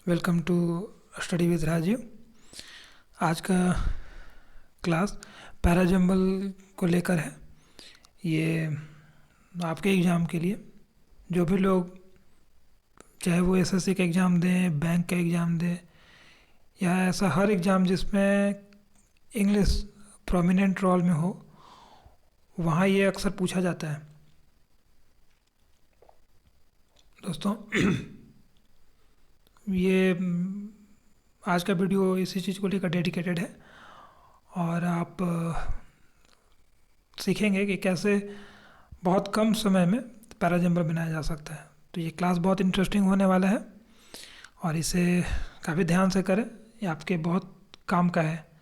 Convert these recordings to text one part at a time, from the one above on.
Welcome to study with Rajiv. आज का class parajumble को लेकर है। ये आपके एग्ज़ाम के लिए जो भी लोग चाहे वो एसएससी का एग्ज़ाम दें, बैंक का एग्ज़ाम दें या ऐसा हर एग्ज़ाम जिसमें इंग्लिश प्रोमिनेंट रोल में हो, वहाँ ये अक्सर पूछा जाता है। दोस्तों ये आज का वीडियो इसी चीज़ को लेकर डेडिकेटेड है और आप सीखेंगे कि कैसे बहुत कम समय में पैराजंबल बनाया जा सकता है। तो ये क्लास बहुत इंटरेस्टिंग होने वाला है और इसे काफ़ी ध्यान से करें, ये आपके बहुत काम का है।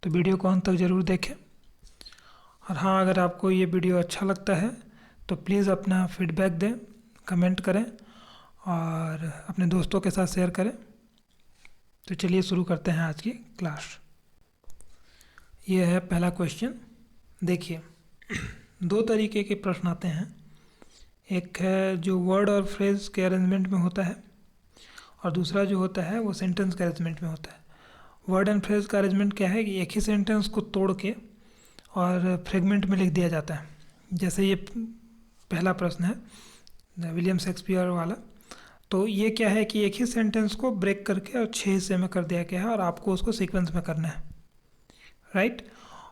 तो वीडियो को अंत तक ज़रूर देखें। और हाँ, अगर आपको ये वीडियो अच्छा लगता है तो प्लीज़ अपना फीडबैक दें, कमेंट करें और अपने दोस्तों के साथ शेयर करें। तो चलिए शुरू करते हैं आज की क्लास। ये है पहला क्वेश्चन। देखिए, दो तरीके के प्रश्न आते हैं। एक है जो वर्ड और फ्रेज के अरेंजमेंट में होता है और दूसरा जो होता है वो सेंटेंस के अरेंजमेंट में होता है। वर्ड एंड फ्रेज का अरेंजमेंट क्या है कि एक ही सेंटेंस को तोड़ के और फ्रेगमेंट में लिख दिया जाता है। जैसे ये पहला प्रश्न है विलियम शेक्सपियर वाला। तो ये क्या है कि एक ही सेंटेंस को ब्रेक करके और 6 हिस्से में कर दिया गया है और आपको उसको सीक्वेंस में करना है, राइट।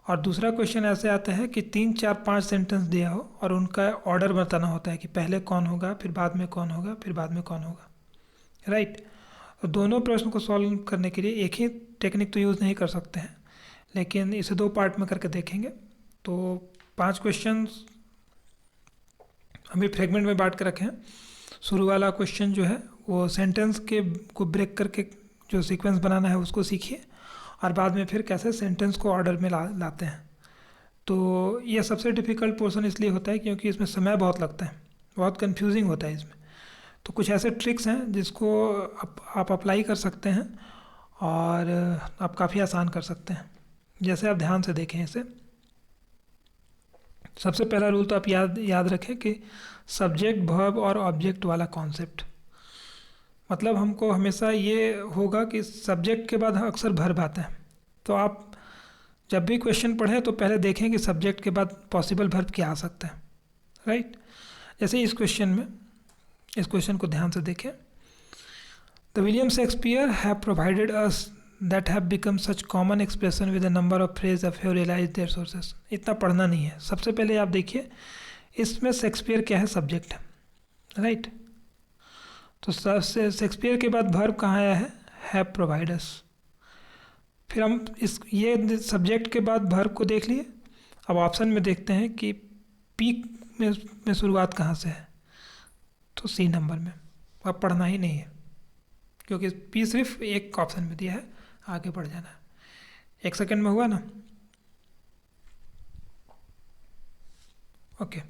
और दूसरा क्वेश्चन ऐसे आता है कि 3, 4, 5 सेंटेंस दिया हो और उनका ऑर्डर बताना होता है कि पहले कौन होगा, फिर बाद में कौन होगा, फिर बाद में कौन होगा, राइट। तो दोनों प्रश्न को सॉल्व करने के लिए एक ही टेक्निक तो यूज़ नहीं कर सकते हैं, लेकिन इसे 2 पार्ट में करके देखेंगे। तो 5 क्वेश्चन हम भी फ्रेगमेंट में बांट के रखे हैं। शुरू वाला क्वेश्चन जो है वो सेंटेंस के को ब्रेक करके जो सीक्वेंस बनाना है उसको सीखिए और बाद में फिर कैसे सेंटेंस को ऑर्डर में लाते हैं। तो यह सबसे डिफ़िकल्ट पोर्शन इसलिए होता है क्योंकि इसमें समय बहुत लगता है, बहुत कंफ्यूजिंग होता है इसमें। तो कुछ ऐसे ट्रिक्स हैं जिसको आप अप्लाई कर सकते हैं और आप काफ़ी आसान कर सकते हैं। जैसे आप ध्यान से देखें इसे। सबसे पहला रूल तो आप याद रखें कि सब्जेक्ट, वर्ब और ऑब्जेक्ट वाला कॉन्सेप्ट। मतलब हमको हमेशा ये होगा कि सब्जेक्ट के बाद अक्सर वर्ब आता है। तो आप जब भी क्वेश्चन पढ़ें तो पहले देखें कि सब्जेक्ट के बाद पॉसिबल वर्ब क्या आ सकता है, राइट। जैसे इस क्वेश्चन को ध्यान से देखें। The William Shakespeare have provided us that have become such common expression with a number of phrases of have realized their sources। इतना पढ़ना नहीं है। सबसे पहले आप देखिए इसमें शेक्सपियर क्या है, सब्जेक्ट है, राइट। तो शेक्सपियर के बाद वर्ब कहाँ आया है, हैव प्रोवाइड अस। फिर हम ये सब्जेक्ट के बाद वर्ब को देख लिए। अब ऑप्शन में देखते हैं कि पी में शुरुआत कहाँ से है, तो सी नंबर में। अब पढ़ना ही नहीं है क्योंकि पी सिर्फ एक ऑप्शन में दिया है, आगे बढ़ जाना है। 1 सेकंड में हुआ ना, ओके।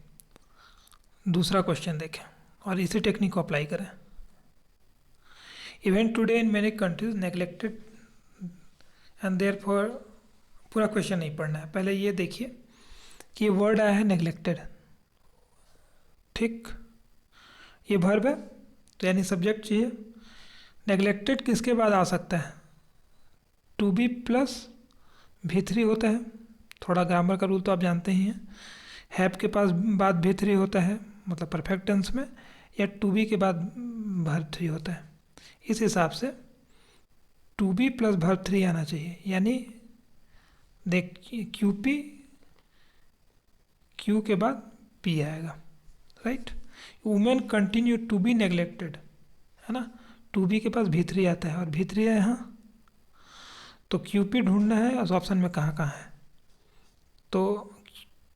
दूसरा क्वेश्चन देखें और इसी टेक्निक को अप्लाई करें। Event today in many countries neglected and therefore. पूरा क्वेश्चन नहीं पढ़ना है, पहले ये देखिए कि ये वर्ड आया है नेग्लेक्टेड, ठीक। ये वर्ब है तो यानी सब्जेक्ट चाहिए। नेग्लेक्टेड किसके बाद आ सकता है, टू बी प्लस V3 होता है। थोड़ा ग्रामर का रूल तो आप जानते ही हैं। हैव के पास बाद V3 होता है, मतलब परफेक्ट टेंस में, या टू बी के बाद वर्ब 3 होता है। इस हिसाब से टू बी प्लस वर्ब 3 आना चाहिए, यानी देख क्यू के बाद पी आएगा, right. Women continue to be neglected, है ना। टू बी के पास V3 आता है और V3 है यहाँ, तो क्यूपी ढूंढना है उस ऑप्शन में कहाँ कहाँ है। तो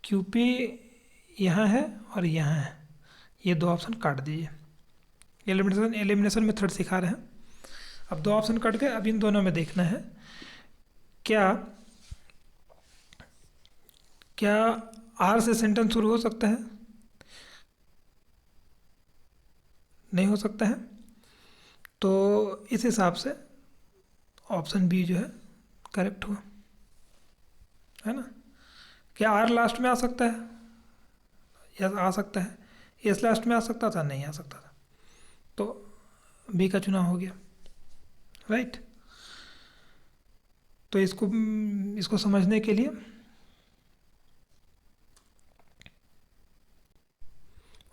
क्यूपी यहाँ है और यहाँ है, ये 2 ऑप्शन काट दीजिए। एलिमिनेशन मेथड सिखा रहे हैं। अब 2 ऑप्शन कट गए, अब इन दोनों में देखना है क्या आर से सेंटेंस शुरू हो सकता है, नहीं हो सकता है। तो इस हिसाब से ऑप्शन बी जो है करेक्ट हुआ, है ना। क्या आर लास्ट में आ सकता है, या आ सकता है। एस लास्ट में आ सकता था, नहीं आ सकता था, तो बी का चुनाव हो गया। राइट। तो इसको समझने के लिए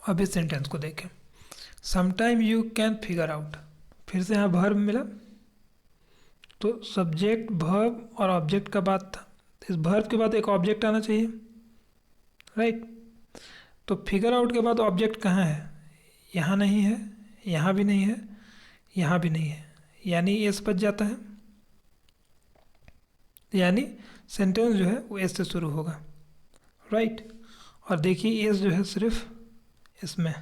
अब इस सेंटेंस को देखें। Sometime you can figure out, फिर से यहाँ वर्ब मिला, तो सब्जेक्ट वर्ब और ऑब्जेक्ट का बात था, इस वर्ब के बाद एक ऑब्जेक्ट आना चाहिए, राइट। तो फिगर आउट के बाद ऑब्जेक्ट कहाँ है? यहाँ नहीं है, यहाँ भी नहीं है, यहाँ भी नहीं है, यानी एस बच जाता है, यानी सेंटेंस जो है वो एस से शुरू होगा, राइट। और देखिए एस जो है सिर्फ इसमें,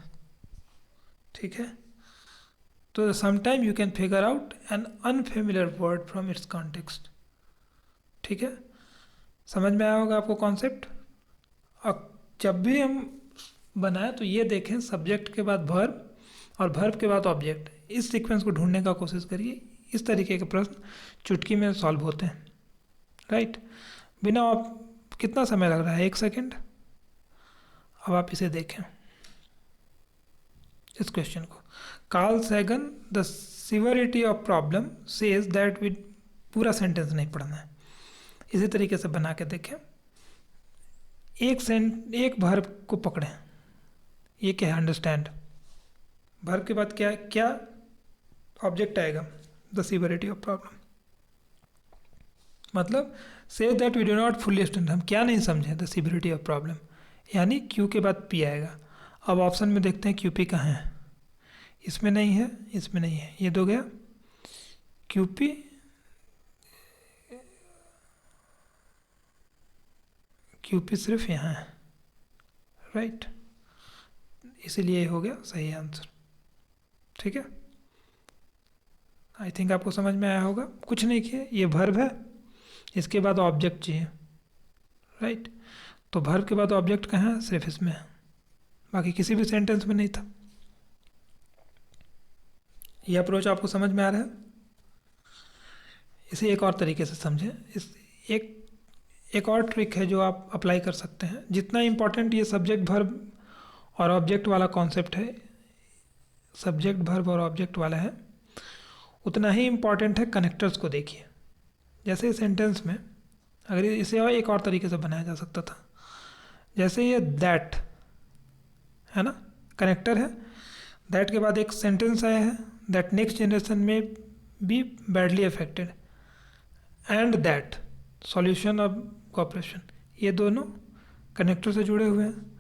ठीक है। तो sometime you can figure out an unfamiliar word from its context, ठीक है। समझ में आया होगा आपको कॉन्सेप्ट। अब जब भी हम बनाए तो ये देखें सब्जेक्ट के बाद वर्ब और वर्ब के बाद ऑब्जेक्ट, इस सीक्वेंस को ढूंढने का कोशिश करिए। इस तरीके के प्रश्न चुटकी में सॉल्व होते हैं, राइट। बिना आप कितना समय लग रहा है? 1 सेकेंड। अब आप इसे देखें, इस क्वेश्चन को। Carl Sagan the severity of problem says that with, पूरा सेंटेंस नहीं पढ़ना है, इसी तरीके से बना के देखें। एक वर्ब को पकड़ें, ये क्या है? अंडरस्टैंड। वर्ब के बाद क्या ऑब्जेक्ट आएगा? द सिविरिटी ऑफ प्रॉब्लम, मतलब से that we do not fully understand, हम क्या नहीं समझे? द सिविरिटी ऑफ प्रॉब्लम, यानी क्यू के बाद पी आएगा। अब ऑप्शन में देखते हैं क्यू पी कहाँ है। इसमें नहीं है, इसमें नहीं है, ये दो गया। क्यू पी सिर्फ यहाँ है, राइट। इसीलिए ये हो गया सही आंसर, ठीक है। आई थिंक आपको समझ में आया होगा। कुछ नहीं किया, ये वर्ब है, इसके बाद ऑब्जेक्ट चाहिए, राइट। तो वर्ब के बाद ऑब्जेक्ट कहाँ है? सिर्फ इसमें है, बाकी किसी भी सेंटेंस में नहीं था। ये अप्रोच आपको समझ में आ रहा है? इसे एक और तरीके से समझें। एक और ट्रिक है जो आप अप्लाई कर सकते हैं। जितना इम्पोर्टेंट ये सब्जेक्ट वर्ब और ऑब्जेक्ट वाला कॉन्सेप्ट है, सब्जेक्ट वर्ब और ऑब्जेक्ट वाला है, उतना ही इम्पॉर्टेंट है कनेक्टर्स को देखिए। जैसे सेंटेंस में अगर इसे एक और तरीके से बनाया जा सकता था, जैसे ये दैट है ना, कनेक्टर है। दैट के बाद एक सेंटेंस आया है, दैट नेक्स्ट जनरेशन में be badly affected, and that solution of cooperation, ये दोनों कनेक्टर से जुड़े हुए हैं।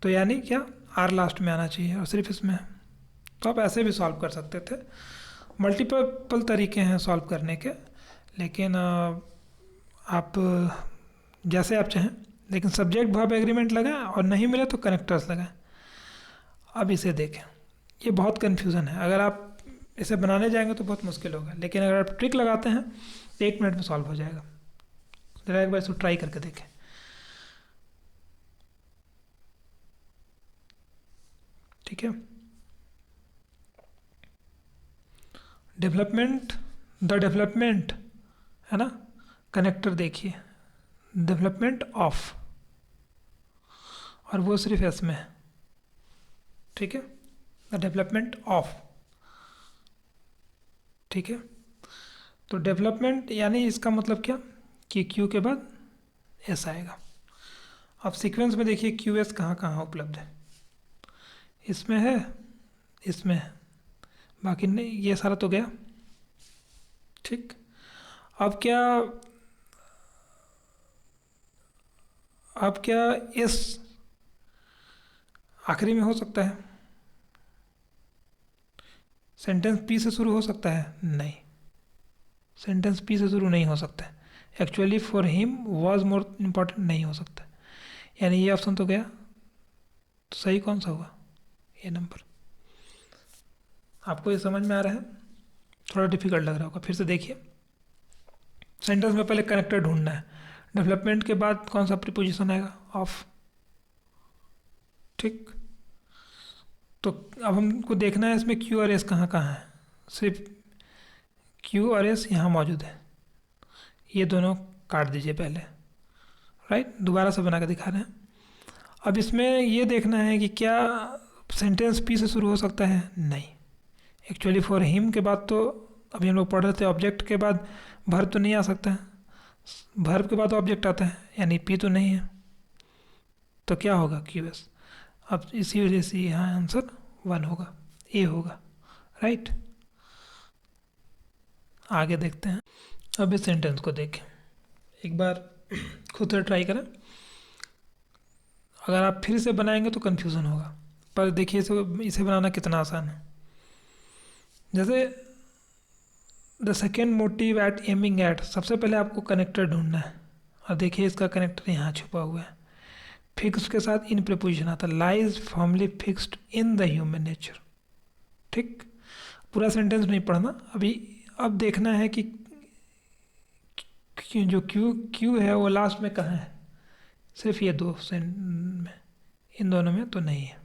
तो यानी क्या, आर लास्ट में आना चाहिए और सिर्फ इसमें है। तो आप ऐसे भी सॉल्व कर सकते थे। मल्टीपल तरीके हैं सॉल्व करने के, लेकिन आप जैसे आप चाहें, लेकिन सब्जेक्ट वर्ब एग्रीमेंट लगाएं और नहीं मिले तो कनेक्टर्स लगाएं। अब इसे देखें, ये बहुत कन्फ्यूज़न है। अगर आप इसे बनाने जाएंगे तो बहुत मुश्किल होगा, लेकिन अगर आप ट्रिक लगाते हैं तो 1 मिनट में सॉल्व हो जाएगा। ज़रा एक बार इसको ट्राई करके देखें, ठीक है। द डेवलपमेंट है ना, कनेक्टर देखिए, डेवलपमेंट ऑफ, और वो सिर्फ एस में है, ठीक है। द डेवलपमेंट ऑफ, ठीक है। तो डेवलपमेंट यानी इसका मतलब क्या कि क्यू के बाद एस आएगा। अब सीक्वेंस में देखिए क्यू एस कहाँ कहाँ उपलब्ध है, इसमें है, इसमें है, बाकी नहीं, ये सारा तो गया, ठीक। अब क्या एस आखिरी में हो सकता है? सेंटेंस पी से शुरू हो सकता है? नहीं, सेंटेंस पी से शुरू नहीं हो सकता है। Actually for him was more important नहीं हो सकता, यानी ये ऑप्शन तो गया। तो सही कौन सा हुआ? ये नंबर। आपको ये समझ में आ रहा है? थोड़ा डिफिकल्ट लग रहा होगा, फिर से देखिए। सेंटेंस में पहले कनेक्टर ढूंढना है, डेवलपमेंट के बाद कौन सा प्रीपोजिशन आएगा? ऑफ, ठीक। तो अब हमको देखना है इसमें क्यू और एस कहाँ कहाँ है। सिर्फ क्यू और एस यहाँ मौजूद है, ये दोनों काट दीजिए पहले, राइट। दोबारा से बना के दिखा रहे हैं। अब इसमें ये देखना है कि क्या सेंटेंस पी से शुरू हो सकता है? नहीं, एक्चुअली फॉर हिम के बाद तो अभी हम लोग पढ़ रहे थे ऑब्जेक्ट के बाद वर्ब तो नहीं आ सकता है, वर्ब के बाद ऑब्जेक्ट आता है, यानी पी तो नहीं है, तो क्या होगा क्यूएस। अब इसी वजह से यहाँ आंसर 1 होगा, ए होगा, राइट। आगे देखते हैं। अब इस सेंटेंस को देखें एक बार, खुद से ट्राई करें। अगर आप फिर से बनाएंगे तो कन्फ्यूज़न होगा, पर देखिए इसे बनाना कितना आसान है। जैसे the second motive at aiming at, सबसे पहले आपको कनेक्टर ढूंढना है, और देखिए इसका कनेक्टर यहाँ छुपा हुआ है। फिक्स्ड के साथ इन प्रीपोजिशन आता है, lies firmly fixed in the human nature. ठीक, पूरा सेंटेंस नहीं पढ़ना अभी। अब देखना है कि जो क्यू क्यू है वो लास्ट में कहाँ है, सिर्फ ये दो में, इन दोनों में तो नहीं है।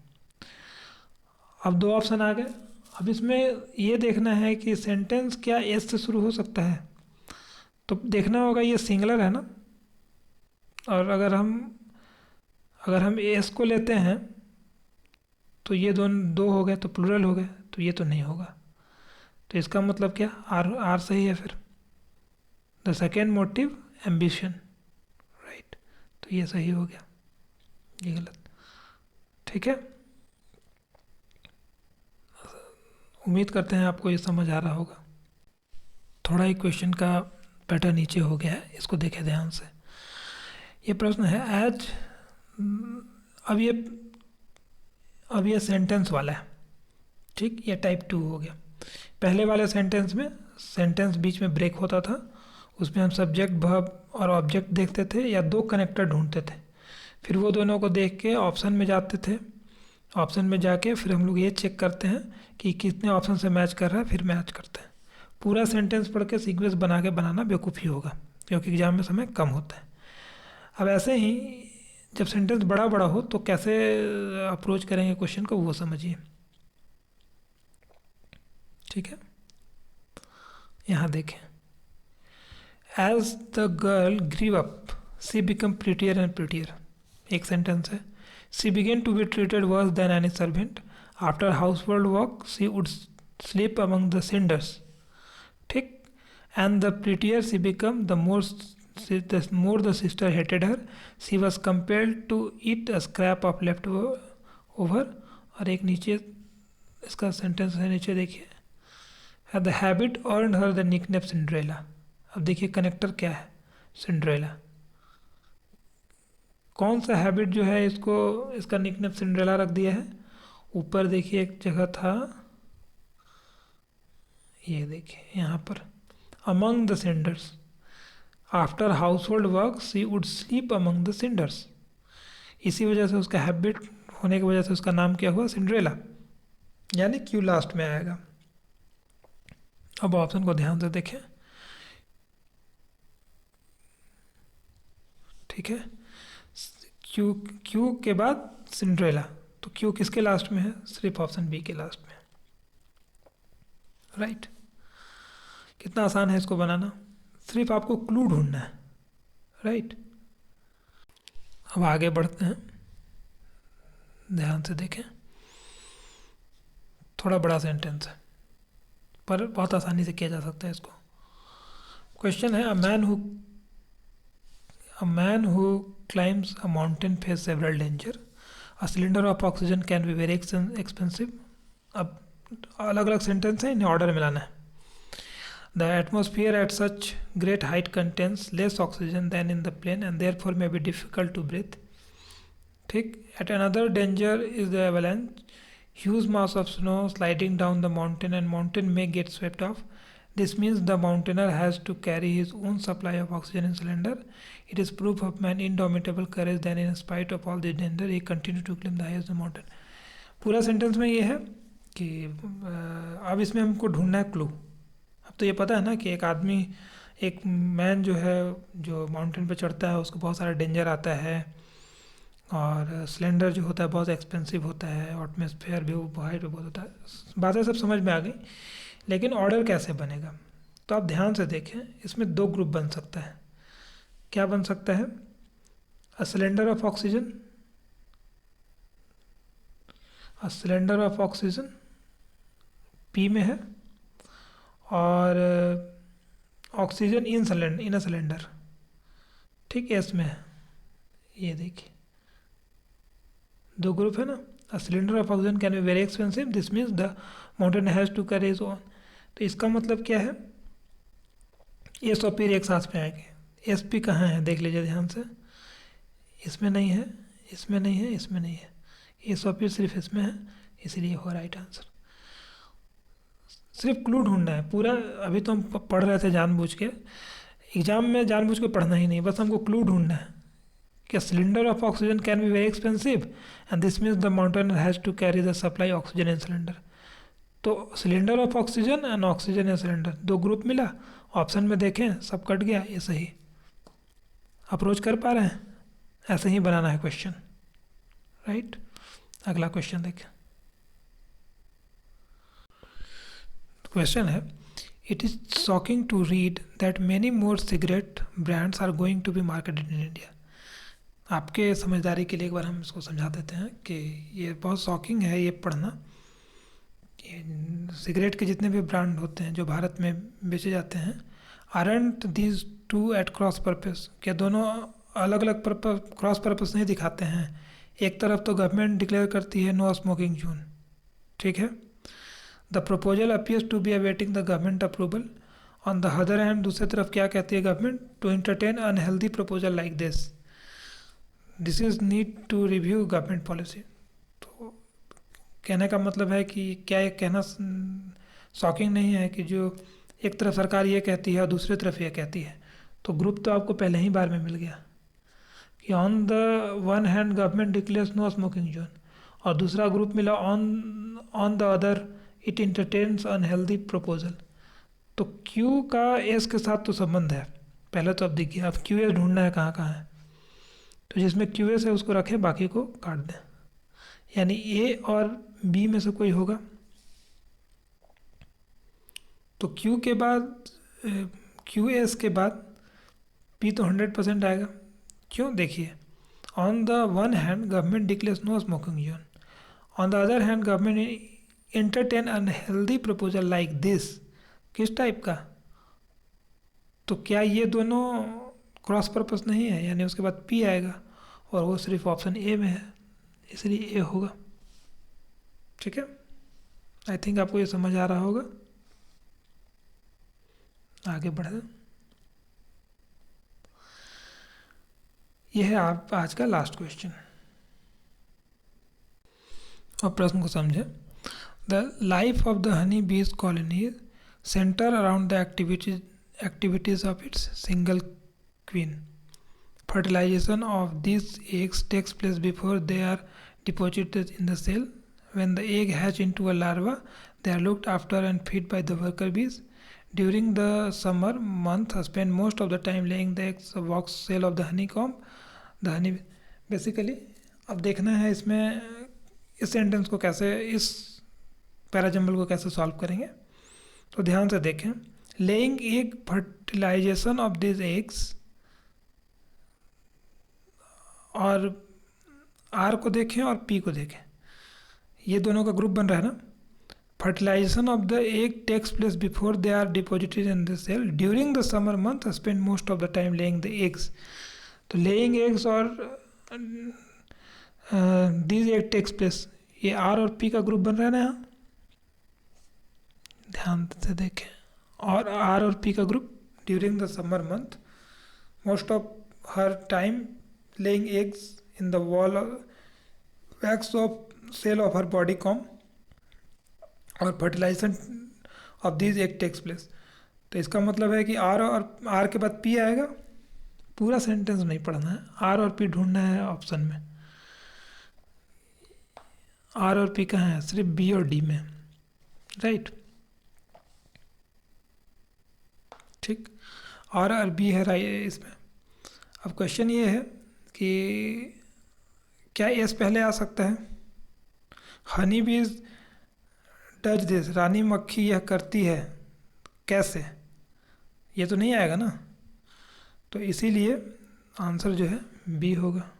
अब दो ऑप्शन आ गए। अब इसमें ये देखना है कि सेंटेंस क्या एस से शुरू हो सकता है, तो देखना होगा ये सिंगुलर है ना, और अगर हम एस को लेते हैं तो ये दोनों दो हो गए तो प्लूरल हो गए, तो ये तो नहीं होगा। तो इसका मतलब क्या, आर आर सही है फिर। The second motive ambition, right, तो ये सही हो गया, ये गलत। ठीक है, उम्मीद करते हैं आपको ये समझ आ रहा होगा। थोड़ा ही क्वेश्चन का पैटर्न नीचे हो गया है, इसको देखें ध्यान से। ये प्रश्न है एज, अब ये सेंटेंस वाला है, ठीक, ये टाइप 2 हो गया। पहले वाले सेंटेंस में सेंटेंस बीच में ब्रेक होता था, उसमें हम सब्जेक्ट वर्ब और ऑब्जेक्ट देखते थे या दो कनेक्टर ढूंढते थे, फिर वो दोनों को देख के ऑप्शन में जाते थे। ऑप्शन में जाके फिर हम लोग ये चेक करते हैं कि कितने ऑप्शन से मैच कर रहा है, फिर मैच करते हैं। पूरा सेंटेंस पढ़ के सीक्वेंस बना के बनाना बेवकूफ़ी होगा, क्योंकि एग्जाम में समय कम होता है। अब ऐसे ही जब सेंटेंस बड़ा बड़ा हो तो कैसे अप्रोच करेंगे क्वेश्चन को, वो समझिए। ठीक है, यहाँ देखें, as the girl grew up she become prettier and prettier, एक सेंटेंस है। She began to be treated worse than any servant, after house hold work she would sleep among the cinders. ठीक, and the prettier she become the more the sister hated her, she was compelled to eat a scrap of left over। और एक नीचे इसका sentence है, नीचे देखिए, the habit earned her the nickname Cinderella। अब देखिए कनेक्टर क्या है, सिंड्रेला। कौन सा हैबिट जो है इसको, इसका निकनेम सिंड्रेला रख दिया है। ऊपर देखिए एक जगह था, ये देखिए यहाँ पर, among the cinders, after house hold work she would sleep among the cinders. इसी वजह से उसका हैबिट होने की वजह से उसका नाम क्या हुआ, सिंड्रेला, यानी क्यू लास्ट में आएगा। अब ऑप्शन को ध्यान से देखें, ठीक है, क्यू क्यू के बाद सिंड्रेला, तो क्यू किसके लास्ट में है, सिर्फ ऑप्शन बी के लास्ट में, राइट। कितना आसान है इसको बनाना, सिर्फ आपको क्लू ढूंढना है, राइट। अब आगे बढ़ते हैं, ध्यान से देखें। थोड़ा बड़ा सेंटेंस है पर बहुत आसानी से किया जा सकता है इसको। क्वेश्चन है, a man who climbs a mountain faces several danger, a cylinder of oxygen can be very expensive। अब अलग अलग सेंटेंस है, इन्हें ऑर्डर में लाना है। The atmosphere at such great height contains less oxygen than in the plane and therefore may be difficult to breathe। ठीक, at another danger is the avalanche, huge mass of snow sliding down the mountain and mountain may get swept off। This means the mountaineer has to carry his own supply of oxygen in cylinder। It is proof of man's indomitable courage that in spite of all this danger he continued to climb the highest mountain। पूरा sentence में ये है कि अब इसमें हमको ढूंढना है क्लू। अब तो ये पता है ना कि एक आदमी, एक मैन जो है, जो माउंटेन पे चढ़ता है उसको बहुत सारा डेंजर आता है, और सिलेंडर जो होता है बहुत एक्सपेंसिव होता है, एटमॉस्फेयर भी हाइट पे बहुत होता है। बातें सब समझ में आ गई, लेकिन ऑर्डर कैसे बनेगा, तो आप ध्यान से देखें। इसमें दो ग्रुप बन सकता है। क्या बन सकता है, अ सिलेंडर ऑफ ऑक्सीजन, पी में है, और ऑक्सीजन इन अ सिलेंडर, ठीक है, इसमें है। ये देखिए दो ग्रुप है ना। A cylinder of oxygen can be very expensive, this means the mountain has to carry is own. तो इसका मतलब क्या है, एस और पी एक साथ में आएंगे। एस पी कहाँ है देख लीजिए ध्यान से, इसमें नहीं है, इसमें नहीं है, इसमें नहीं है, एस और पी सिर्फ इसमें है, इसलिए हो राइट आंसर। सिर्फ क्लू ढूंढना है पूरा। अभी तो हम पढ़ रहे थे जानबूझ के, एग्जाम में जानबूझ के पढ़ना ही नहीं, बस हमको क्लू ढूंढना है कि cylinder of oxygen can be very expensive and this means the mountain has to carry the supply oxygen in cylinder. तो cylinder of oxygen and oxygen in cylinder दो ग्रुप मिला, ऑप्शन में देखें सब कट गया, ये सही। अप्रोच कर पा रहे हैं, ऐसे ही बनाना है क्वेश्चन, राइट। अगला क्वेश्चन देखें। क्वेश्चन है, it is shocking to read that many more cigarette brands are going to be marketed in India. आपके समझदारी के लिए एक बार हम इसको समझा देते हैं कि ये बहुत शॉकिंग है ये पढ़ना। सिगरेट के जितने भी ब्रांड होते हैं जो भारत में बेचे जाते हैं, aren't these two at cross purpose, क्या दोनों अलग अलग क्रॉस पर्पस नहीं दिखाते हैं। एक तरफ तो गवर्नमेंट डिक्लेयर करती है नो स्मोकिंग जोन, ठीक है, the proposal appears to be awaiting the government approval. On the other hand दूसरी तरफ क्या कहती है government, to entertain unhealthy proposal like this is need to review government policy. तो कहने का मतलब है कि क्या ये कहना शॉकिंग नहीं है कि जो एक तरफ सरकार ये कहती है और दूसरी तरफ ये कहती है। तो ग्रुप तो आपको पहले ही बार में मिल गया कि on the one hand government declares no smoking zone, और दूसरा ग्रुप मिला on the other it entertains unhealthy proposal. तो क्यू का एस के साथ तो संबंध है, पहले तो अब दिख गया। अब क्यू एस ढूंढना है कहाँ कहाँ है, तो जिसमें क्यू एस है उसको रखें, बाकी को काट दें, यानी ए और बी में से कोई होगा। तो क्यू के बाद क्यू एस के बाद पी तो 100% आएगा। क्यों, देखिए, on the one hand government declares no smoking zone, on the other hand government entertain unhealthy proposal like this, किस टाइप का। तो क्या ये दोनों क्रॉस पर्पस नहीं है, यानी उसके बाद पी आएगा, और वो सिर्फ ऑप्शन ए में है, इसलिए ए होगा, ठीक है। आई थिंक आपको ये समझ आ रहा होगा। आगे बढ़े, यह है आप आज का लास्ट क्वेश्चन, और प्रश्न को समझें। The life of the honey bees colony centre around the activities of its single queen. Fertilization of these eggs takes place before they are deposited in the cell. When the egg hatch into a larva, they are looked after and fed by the worker bees. During the summer month, spend most of the time laying the eggs wax cell of the honeycomb. The honey basically, अब देखना है इसमें इस sentence को कैसे, इस parajumble को कैसे सॉल्व करेंगे। तो ध्यान से देखें, laying egg fertilization of this eggs, और आर को देखें और पी को देखें, ये दोनों का ग्रुप बन रहा है ना। Fertilization of the egg takes place before they are deposited in the cell during the summer month, spend most of the time laying the eggs. तो लेइंग एग्स और दिस एग टेक्स प्लेस, ये R और P का group बन रहा है ना यहाँ, ध्यान से देखें। और आर और पी का group, during the summer month most of her time laying eggs in the wall wax of cell of her body comb, और fertilisation of this egg takes place. तो इसका मतलब है कि आर और आर के बाद पी आएगा। पूरा सेंटेंस नहीं पढ़ना है, आर और पी ढूंढना है ऑप्शन में। आर और पी कहाँ है, सिर्फ बी और डी में, राइट, ठीक। और बी है राइट इसमें। अब क्वेश्चन ये है कि क्या एस पहले आ सकता है। हनी बीज डज दिस, रानी मक्खी यह करती है, कैसे, ये तो नहीं आएगा ना। तो इसीलिए आंसर जो है बी होगा,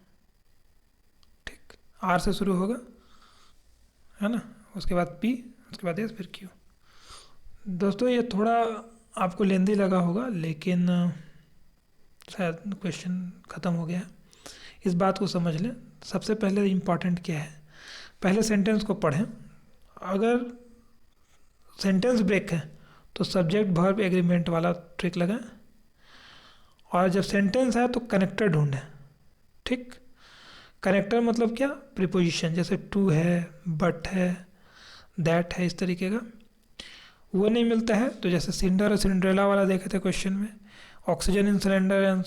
ठीक। आर से शुरू होगा, है ना, उसके बाद पी, उसके बाद एस, फिर क्यू। दोस्तों ये थोड़ा आपको लेंदी लगा होगा, लेकिन शायद क्वेश्चन ख़त्म हो गया है। इस बात को समझ लें, सबसे पहले इम्पॉर्टेंट क्या है, पहले सेंटेंस को पढ़ें। अगर सेंटेंस ब्रेक है तो सब्जेक्ट वर्ब एग्रीमेंट वाला ट्रिक लगाएं, और जब सेंटेंस है तो कनेक्टर ढूंढें। ठीक, कनेक्टर मतलब क्या, प्रीपोजिशन, जैसे टू है, बट है, दैट है, इस तरीके का। वो नहीं मिलता है तो जैसे सिंडर और सिंड्रेला वाला देखे थे क्वेश्चन में, oxygen in cylinder and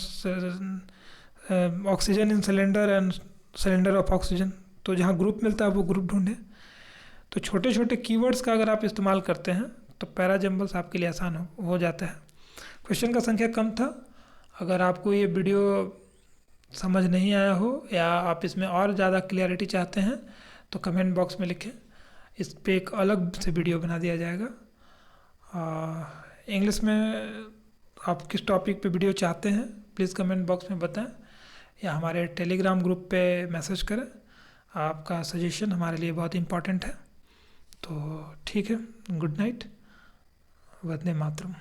oxygen in cylinder and cylinder of oxygen, तो जहाँ ग्रुप मिलता है वो ग्रुप ढूंढें। तो छोटे छोटे कीवर्ड्स का अगर आप इस्तेमाल करते हैं तो पैराजम्बल्स आपके लिए आसान हो जाता है। क्वेश्चन का संख्या कम था। अगर आपको ये वीडियो समझ नहीं आया हो या आप इसमें और ज़्यादा क्लियरिटी चाहते हैं तो कमेंट बॉक्स में लिखें, इस पे एक अलग से वीडियो बना दिया जाएगा। इंग्लिश में आप किस टॉपिक पे वीडियो चाहते हैं प्लीज़ कमेंट बॉक्स में बताएं, या हमारे टेलीग्राम ग्रुप पे मैसेज करें। आपका सजेशन हमारे लिए बहुत इम्पोर्टेंट है। तो ठीक है, गुड नाइट, वंदे मातरम।